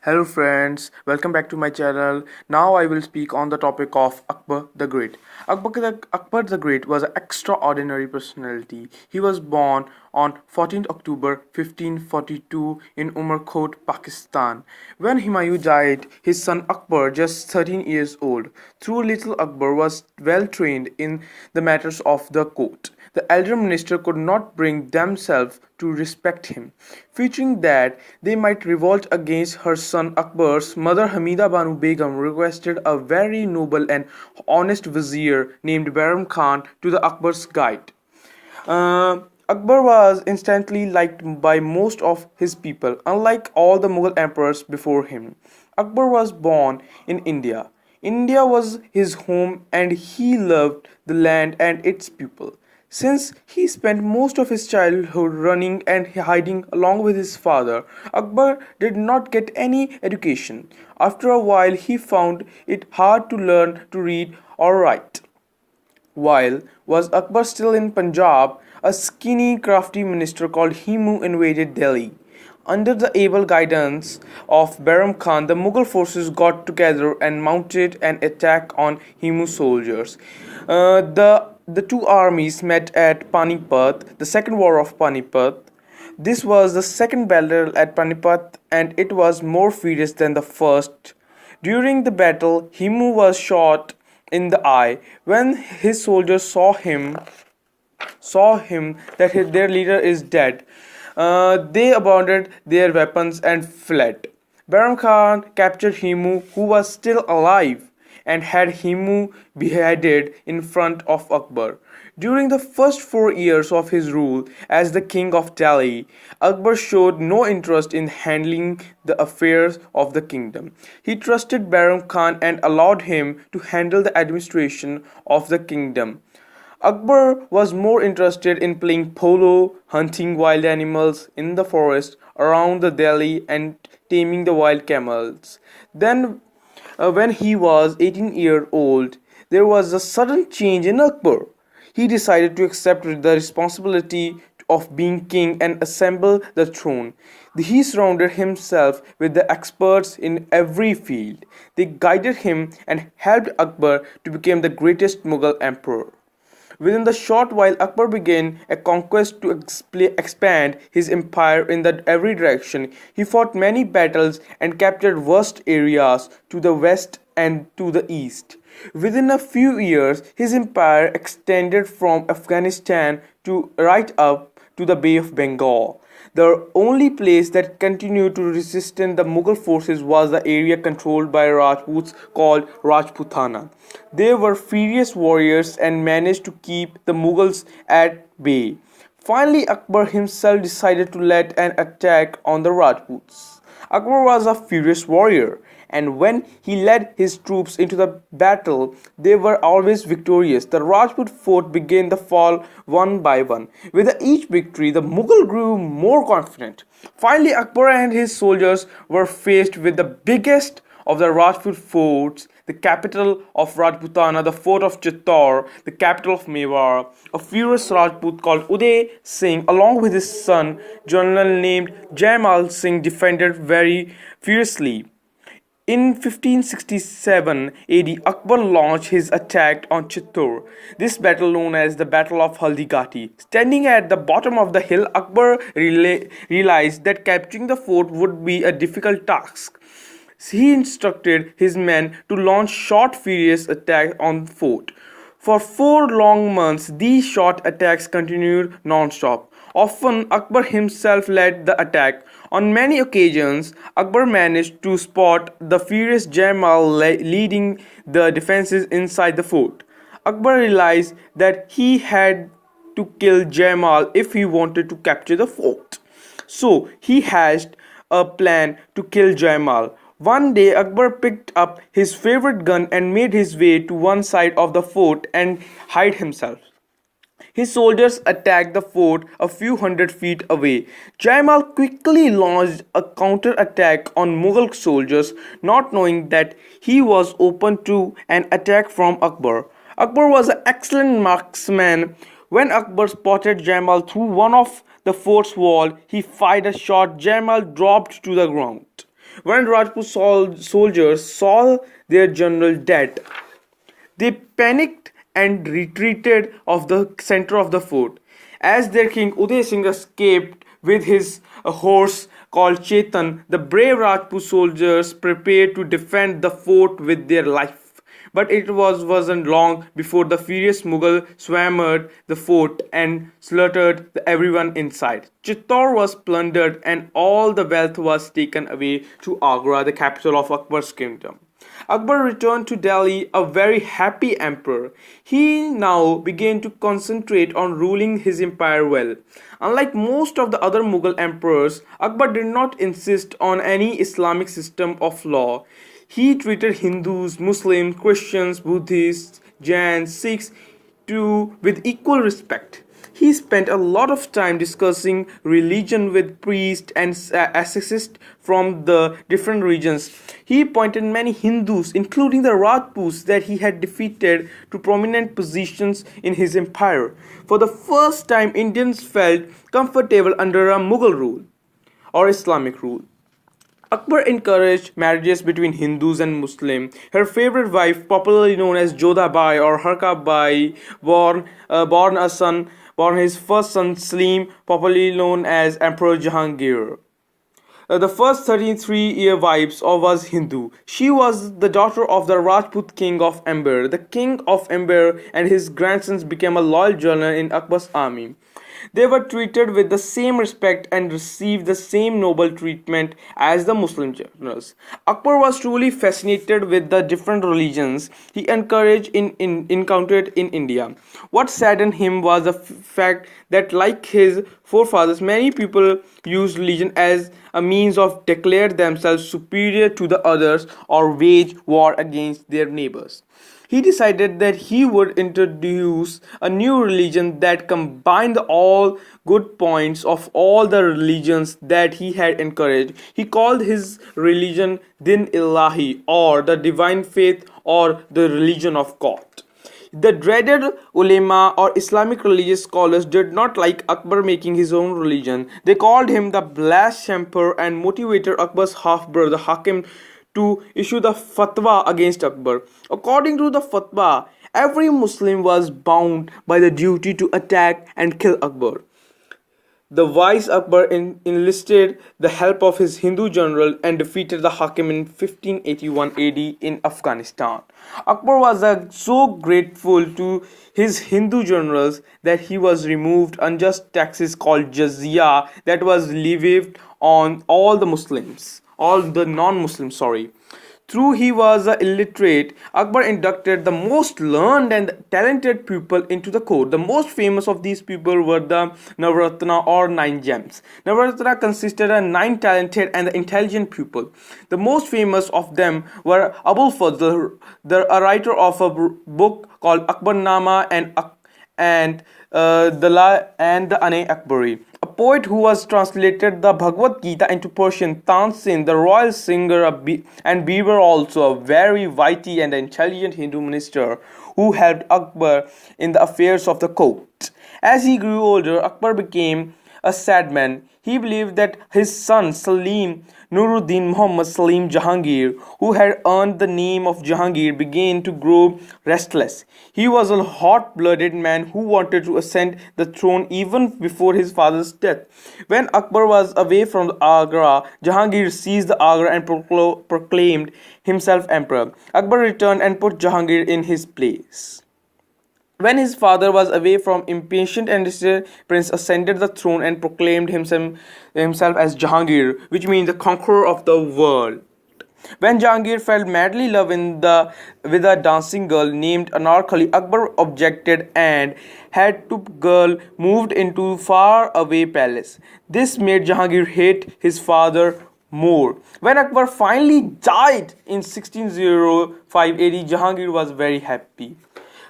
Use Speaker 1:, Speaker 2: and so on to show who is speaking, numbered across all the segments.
Speaker 1: Hello friends, welcome back to my channel. Now I will speak on the topic of Akbar the Great. Akbar the Great was an extraordinary personality. He was born on 14th October 1542 in Umarkot, Pakistan. When Humayun died, his son Akbar, just 13 years old, through little Akbar was well trained in the matters of the court. The elder minister could not bring themselves to respect him, fearing that they might revolt against her son Akbar's mother. Hamida Banu Begum requested a very noble and honest vizier named Bahram Khan to the Akbar's guide. Akbar was instantly liked by most of his people, unlike all the Mughal emperors before him. Akbar was born in India. India was his home and he loved the land and its people. Since he spent most of his childhood running and hiding along with his father, Akbar did not get any education. After a while, he found it hard to learn to read or write. While was Akbar still in Punjab, a skinny, crafty minister called Himu invaded Delhi. Under the able guidance of Bahram Khan, the Mughal forces got together and mounted an attack on Himu's soldiers. The two armies met at Panipat, the second war of Panipat. This was the second battle at Panipat, and it was more fierce than the first. During the battle, Himu was shot in the eye. When his soldiers saw him that their leader is dead, they abandoned their weapons and fled. Bahram Khan captured Himu, who was still alive, and had Himu beheaded in front of Akbar. During the first 4 years of his rule as the king of Delhi, Akbar showed no interest in handling the affairs of the kingdom. He trusted Bahram Khan and allowed him to handle the administration of the kingdom. Akbar was more interested in playing polo, hunting wild animals in the forest around the Delhi, and taming the wild camels. Then, when he was 18 years old, there was a sudden change in Akbar. He decided to accept the responsibility of being king and assemble the throne. He surrounded himself with the experts in every field. They guided him and helped Akbar to become the greatest Mughal emperor. Within the short while, Akbar began a conquest to expand his empire in every direction. He fought many battles and captured vast areas to the west and to the east. Within a few years, his empire extended from Afghanistan to right up to the Bay of Bengal. The only place that continued to resist the Mughal forces was the area controlled by Rajputs called Rajputana. They were furious warriors and managed to keep the Mughals at bay. Finally, Akbar himself decided to lead an attack on the Rajputs. Akbar was a furious warrior, and when he led his troops into the battle, they were always victorious. The Rajput fort began to fall one by one. With each victory, the Mughal grew more confident. Finally, Akbar and his soldiers were faced with the biggest of the Rajput forts, the capital of Rajputana, the fort of Chittor, the capital of Mewar. A furious Rajput called Uday Singh, along with his son, general named Jaimal Singh, defended very fiercely. In 1567 AD, Akbar launched his attack on Chittor. This battle, known as the Battle of Haldigati. Standing at the bottom of the hill, Akbar realized that capturing the fort would be a difficult task. He instructed his men to launch short, furious attacks on the fort. For 4 long months, these short attacks continued non-stop. Often, Akbar himself led the attack. On many occasions, Akbar managed to spot the furious Jamal leading the defenses inside the fort. Akbar realized that he had to kill Jamal if he wanted to capture the fort. So he hatched a plan to kill Jamal. One day, Akbar picked up his favorite gun and made his way to one side of the fort and hid himself. His soldiers attacked the fort a few hundred feet away. Jaimal quickly launched a counter-attack on Mughal soldiers, not knowing that he was open to an attack from Akbar. Akbar was an excellent marksman. When Akbar spotted Jaimal through one of the fort's wall, he fired a shot. Jaimal dropped to the ground. When Rajput soldiers saw their general dead, they panicked and retreated of the center of the fort. As their king Uday Singh escaped with his horse called Chetan, the brave Rajput soldiers prepared to defend the fort with their life. But it wasn't long before the furious Mughal swarmed the fort and slaughtered everyone inside. Chittor was plundered and all the wealth was taken away to Agra, the capital of Akbar's kingdom. Akbar returned to Delhi a very happy emperor. He now began to concentrate on ruling his empire well. Unlike most of the other Mughal emperors, Akbar did not insist on any Islamic system of law. He treated Hindus, Muslims, Christians, Buddhists, Jains, Sikhs with equal respect. He spent a lot of time discussing religion with priests and ascetics from the different regions. He appointed many Hindus, including the Rajputs that he had defeated, to prominent positions in his empire. For the first time, Indians felt comfortable under a Mughal rule or Islamic rule. Akbar encouraged marriages between Hindus and Muslims. Her favorite wife, popularly known as Jodha Bai or Harka Bai, born his first son Salim, popularly known as Emperor Jahangir. The first 33-year wife was Hindu. She was the daughter of the Rajput king of Amber. The king of Amber and his grandsons became a loyal general in Akbar's army. They were treated with the same respect and received the same noble treatment as the Muslim generals. Akbar was truly fascinated with the different religions he encountered in India. What saddened him was the fact that, like his forefathers, many people used religion as a means of declare themselves superior to the others or wage war against their neighbors. He decided that he would introduce a new religion that combined all good points of all the religions that he had encouraged. He called his religion Din Ilahi, or the divine faith, or the religion of God. The dreaded ulema or Islamic religious scholars did not like Akbar making his own religion. They called him the blasphemer and motivated Akbar's half-brother Hakim to issue the fatwa against Akbar. According to the fatwa, every Muslim was bound by the duty to attack and kill Akbar. The wise Akbar enlisted the help of his Hindu general and defeated the Hakim in 1581 AD in Afghanistan. Akbar was so grateful to his Hindu generals that he was removed unjust taxes called jizya that was levied on all the non-Muslims, sorry. Though he was illiterate, Akbar inducted the most learned and talented people into the court. The most famous of these people were the Navaratna or nine gems. Navaratna consisted of 9 talented and intelligent people. The most famous of them were Abul Fazl, a writer of a book called Akbarnama and the Ane Akbari. A poet who was translated the Bhagavad Gita into Persian, Tansin, the royal singer, and Biber, also a very witty and intelligent Hindu minister who helped Akbar in the affairs of the court. As he grew older, Akbar became a sad man. He believed that his son Salim Nuruddin Muhammad Salim Jahangir, who had earned the name of Jahangir, began to grow restless. He was a hot-blooded man who wanted to ascend the throne even before his father's death. When Akbar was away from Agra, Jahangir seized the Agra and proclaimed himself emperor. Akbar returned and put Jahangir in his place. When his father was away from impatient and Prince ascended the throne and proclaimed himself as Jahangir, which means the conqueror of the world. When Jahangir fell madly in love with a dancing girl named Anarkali, Akbar objected and had the girl moved into far away palace. This made Jahangir hate his father more. When Akbar finally died in 1605 AD, Jahangir was very happy.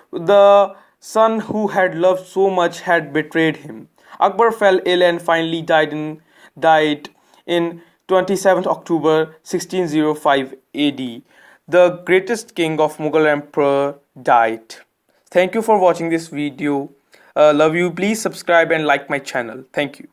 Speaker 1: The son who had loved so much had betrayed him. Akbar fell ill and finally died in 27th October 1605 AD. The greatest king of Mughal emperor died. Thank you for watching this video. Love you. Please subscribe and like my channel. Thank you.